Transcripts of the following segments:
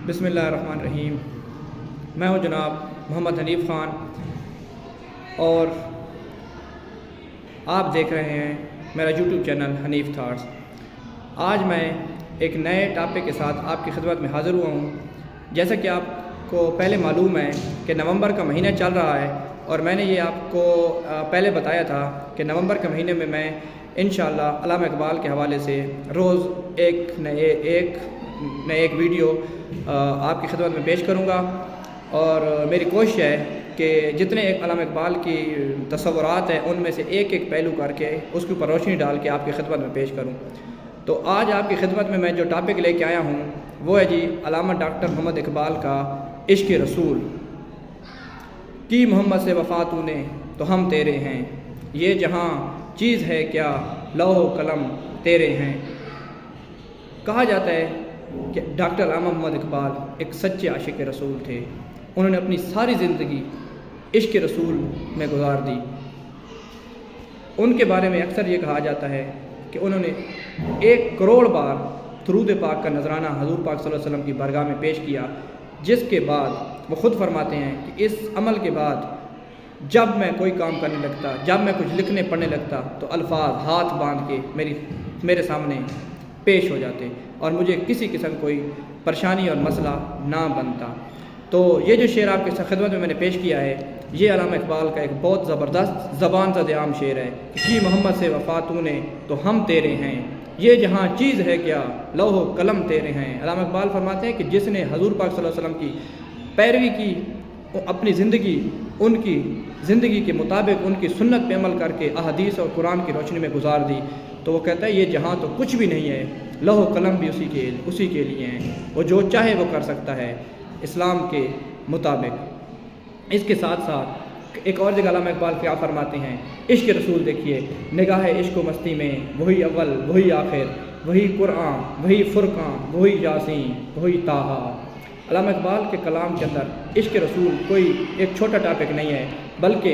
बिस्मिल्लाहिर्रहमानिर्रहीम। मैं हूं जनाब मोहम्मद हनीफ़ ख़ान और आप देख रहे हैं मेरा यूट्यूब चैनल हनीफ़ थाट्स। आज मैं एक नए टॉपिक के साथ आपकी खिदमत में हाज़िर हुआ हूं। जैसा कि आपको पहले मालूम है कि नवंबर का महीना चल रहा है और मैंने ये आपको पहले बताया था कि नवंबर के महीने में मैं इंशाअल्लाह अल्लामा इकबाल के हवाले से रोज़ एक वीडियो आपकी खिदमत में पेश करूँगा और मेरी कोशिश है कि जितने एक अल्लामा इकबाल की तसव्वुरात हैं उनमें से एक एक पहलू करके उसके ऊपर रोशनी डाल के आपकी खिदमत में पेश करूँ। तो आज आपकी खिदमत में मैं जो टॉपिक लेके आया हूँ वो है जी अल्लामा डॉक्टर मोहम्मद इकबाल का इश्क़ रसूल। की मोहम्मद से वफ़ा तूने तो हम तेरे हैं, ये जहाँ चीज़ है क्या लौह कलम तेरे हैं। कहा जाता है कि डॉक्टर अल्लामा मोहम्मद इकबाल एक सच्चे आशिक़ रसूल थे। उन्होंने अपनी सारी ज़िंदगी इश्क़ रसूल में गुजार दी। उनके बारे में अक्सर ये कहा जाता है कि उन्होंने 1 करोड़ बार दरूद पाक का नजराना हज़ूर पाक सल्लल्लाहु अलैहि वसल्लम की बारगाह में पेश किया, जिसके बाद वो ख़ुद फरमाते हैं कि इस अमल के बाद जब मैं कोई काम करने लगता, जब मैं कुछ लिखने पढ़ने लगता तो अल्फाज हाथ बांध के मेरे सामने पेश हो जाते और मुझे किसी किस्म कोई परेशानी और मसला ना बनता। तो ये जो शेर आपके खिदमत में मैंने पेश किया है ये अल्लामा इकबाल का एक बहुत ज़बरदस्त ज़बान ज़द-ए-आम शेर है कि मोहम्मद से वफ़ा तूने तो हम तेरे हैं, ये जहाँ चीज़ है क्या लौह कलम तेरे हैं। अल्लामा इकबाल फरमाते हैं कि जिसने हज़ूर पाक सल्लल्लाहु अलैहि वसल्लम की पैरवी की, अपनी ज़िंदगी उनकी ज़िंदगी के मुताबिक उनकी सुन्नत पे अमल करके अहदीस और कुरान की रोशनी में गुजार दी, तो वो कहता है ये जहाँ तो कुछ भी नहीं है, लौह कलम भी उसी के लिए हैं, वो जो चाहे वो कर सकता है इस्लाम के मुताबिक। इसके साथ साथ एक और जगह अल्लामा इकबाल क्या फरमाते हैं, इश्क़ रसूल देखिए, निगाह इश्क़ मस्ती में वही अव्वल वही आखिर, वही कुरान वही फुरकान वही यासीन वही ताहा। अल्लामा इकबाल के कलाम के अंदर इश्क़ रसूल कोई एक छोटा टॉपिक नहीं है, बल्कि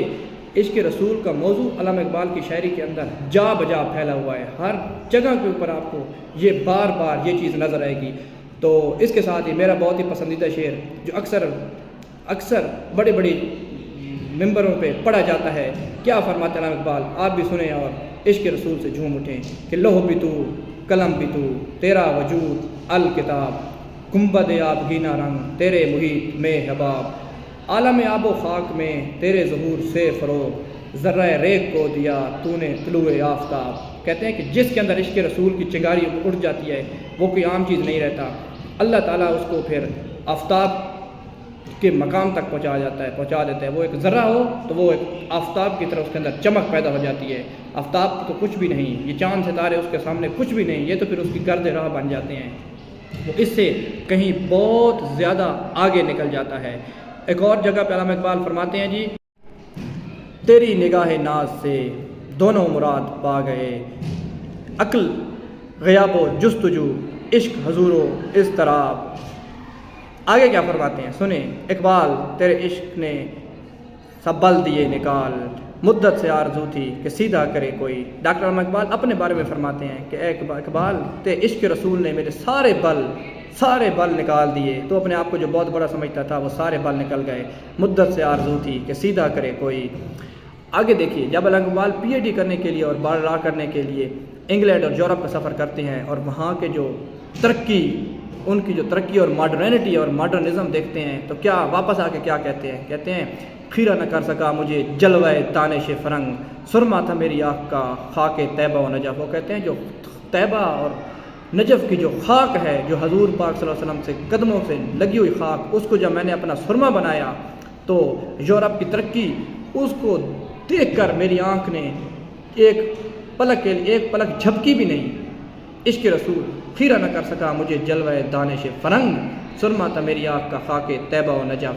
इश्क़ रसूल का मौजू अल्लामा इकबाल की शायरी के अंदर जा बजा फैला हुआ है। हर जगह के ऊपर आपको ये बार बार ये चीज़ नज़र आएगी। तो इसके साथ ही मेरा बहुत ही पसंदीदा शेर जो अक्सर बड़े बड़े मिंबरों पे पढ़ा जाता है, क्या फरमाते हैं अल्लामा इकबाल, आप भी सुने और इश्क़ रसूल से झूम उठें कि लोह भी तू कलम भी तू तेरा वजूद अल किताब, गुंबद आबगीना रंग तेरे मुहीत में हबाब, आलम आबो खाक में तेरे ज़हूर से फ़रोग़, ज़र्रा रेग को दिया तूने तुलुए आफ़ताब। कहते हैं कि जिसके अंदर इश्क़ रसूल की चिंगारी उठ जाती है वो कोई आम चीज़ नहीं रहता, अल्लाह ताला उसको फिर आफ़ताब के मकाम तक पहुँचा देता है। वो एक ज़र्रा हो तो वो एक आफ़ताब की तरह उसके अंदर चमक पैदा हो जाती है। आफ़ताब तो कुछ भी नहीं, ये चाँद सितारे उसके सामने कुछ भी नहीं, ये तो फिर उसकी गर्द राह बन जाते हैं, वो इससे कहीं बहुत ज़्यादा आगे निकल जाता है। एक और जगह पे अल्लामा इकबाल फरमाते हैं जी, तेरी निगाह नाज से दोनों मुराद पा गए, अक्ल ग़याबो जुस्तजू इश्क हजूरो इज़्तिराब। आगे क्या फरमाते हैं सुने, इकबाल तेरे इश्क ने सब बल दिए निकाल, मुद्दत से आरज़ू थी कि सीधा करे कोई। डॉक्टर अल्लामा इकबाल अपने बारे में फरमाते हैं कि इकबाल तेरे इश्क रसूल ने मेरे सारे बल निकाल दिए। तो अपने आप को जो बहुत बड़ा समझता था वो सारे बल निकल गए, मुद्दत से आरज़ू थी कि सीधा करे कोई। आगे देखिए, जब अल्लामा इकबाल PhD करने के लिए और बारह करने के लिए इंग्लैंड और यूरोप का सफ़र करते हैं और वहाँ के जो उनकी जो तरक्की और मॉडर्निटी और मॉडर्निज़म देखते हैं तो क्या वापस आके क्या कहते हैं खीरा न कर सका मुझे जलवाए तानिश फ़रंग, सुरमा था मेरी आँख का खाके तैबा व नजफ़। वो कहते हैं जो तैबा और नजफ़ की जो खाक है, जो हजूर पाक सल्लल्लाहु अलैहि वसल्लम से कदमों से लगी हुई खाक, उसको जब मैंने अपना सुरमा बनाया तो यूरोप की तरक्की उसको देख कर मेरी आँख ने एक पलक झपकी भी नहीं। इश्क़ रसूल खीरा न कर सका मुझे जलवाए दानिश फ़रंग, सुरमा था मेरी आँख का खाके तैबा व नजफ़।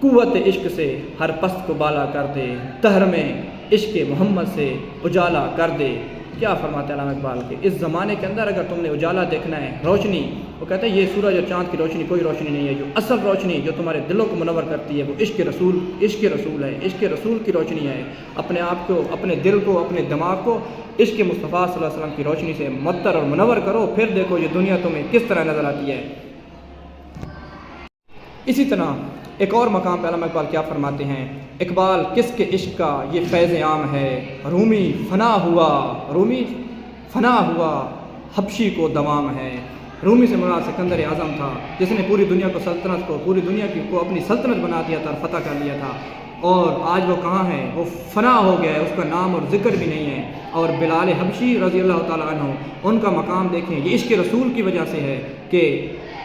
कुव्वत इश्क से हर पस्त को बाला कर दे, दहर में इश्क़ मोहम्मद से उजाला कर दे। क्या फरमाते हैं अल्लामा इकबाल के, इस ज़माने के अंदर अगर तुमने उजाला देखना है, रोशनी, वो कहते हैं ये सूरज और चाँद की रोशनी कोई रोशनी नहीं है, जो असल रोशनी जो तुम्हारे दिलों को मुनव्वर करती है वो इश्क़ रसूल है, इश्क़ रसूल की रोशनी है। अपने आप को, अपने दिल को, अपने दिमाग को इश्क़ मुस्तफ़ा सल्लल्लाहु अलैहि वसल्लम की रोशनी से मत्तर और मुनव्वर करो, फिर देखो ये दुनिया तुम्हें किस तरह नज़र आती है। इसी तरह एक और मकाम पे अल्लामा इकबाल क्या फरमाते हैं, इकबाल किसके इश्क का ये फैज़ आम है, रूमी फना हुआ हबशी को दवाम है। रूमी से मुराद सिकंदर आज़म था, जिसने पूरी दुनिया को पूरी दुनिया को अपनी सल्तनत बना दिया था और फ़तह कर लिया था, और आज वो कहाँ है, वो फ़ना हो गया है, उसका नाम और ज़िक्र भी नहीं है। और बिलाल हबशी रज़ी अल्लाह ताला अन्हु, उनका मकाम देखें, ये इश्क़ रसूल की वजह से है कि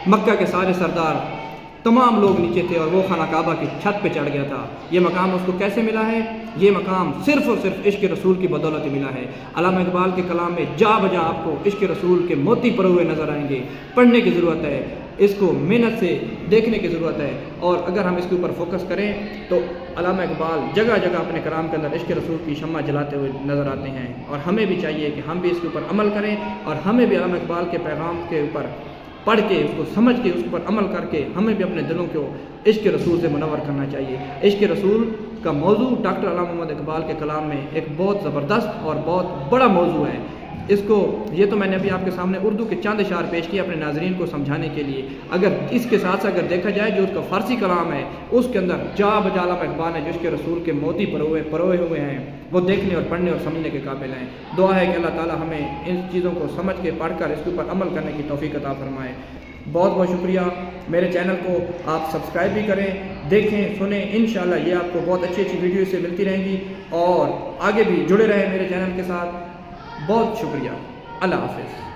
मक्का के सारे सरदार तमाम लोग नीचे थे और वो खाना काबा की छत पे चढ़ गया था। ये मकाम उसको कैसे मिला है? ये मकाम सिर्फ़ और सिर्फ इश्क़ रसूल की बदौलत ही मिला है। अल्लामा इकबाल के कलाम में जा बजा आपको इश्क़ रसूल के मोती पड़े हुए नज़र आएंगे। पढ़ने की ज़रूरत है, इसको मेहनत से देखने की ज़रूरत है, और अगर हम इसके ऊपर फोकस करें तो अल्लामा इकबाल जगह जगह अपने कलाम के अंदर इश्क़ रसूल की शम्मा जलाते हुए नज़र आते हैं। और हमें भी चाहिए कि हम भी इसके ऊपर अमल करें, और हमें भी अल्लामा इकबाल के पैगाम के ऊपर पढ़ के, उसको समझ के, उस पर अमल करके हमें भी अपने दिलों को इश्क़ रसूल से मुनव्वर करना चाहिए। इश्क़ रसूल का मौजू डॉक्टर अल्लामा मोहम्मद इकबाल के कलाम में एक बहुत ज़बरदस्त और बहुत बड़ा मौजू है। इसको ये तो मैंने अभी आपके सामने उर्दू के चंद इशार पेश किए अपने नाज़रीन को समझाने के लिए। अगर इसके साथ साथ अगर देखा जाए जो उसका फ़ारसी कलाम है, उसके अंदर जा बजा अल्लामा इकबाल ने जिसके रसूल के मोती परोए हुए हैं, वो देखने और पढ़ने और समझने के काबिल हैं। दुआ है कि अल्लाह ताला हमें इन चीज़ों को समझ के पढ़ कर इसके ऊपर अमल करने की तौफीक अता फरमाए। बहुत बहुत शुक्रिया। मेरे चैनल को आप सब्सक्राइब भी करें, देखें, सुनें, इंशाअल्लाह ये आपको बहुत अच्छी अच्छी वीडियो से मिलती रहेंगी, और आगे भी जुड़े रहें मेरे चैनल के साथ। बहुत शुक्रिया। अल्लाह हाफ़िज़।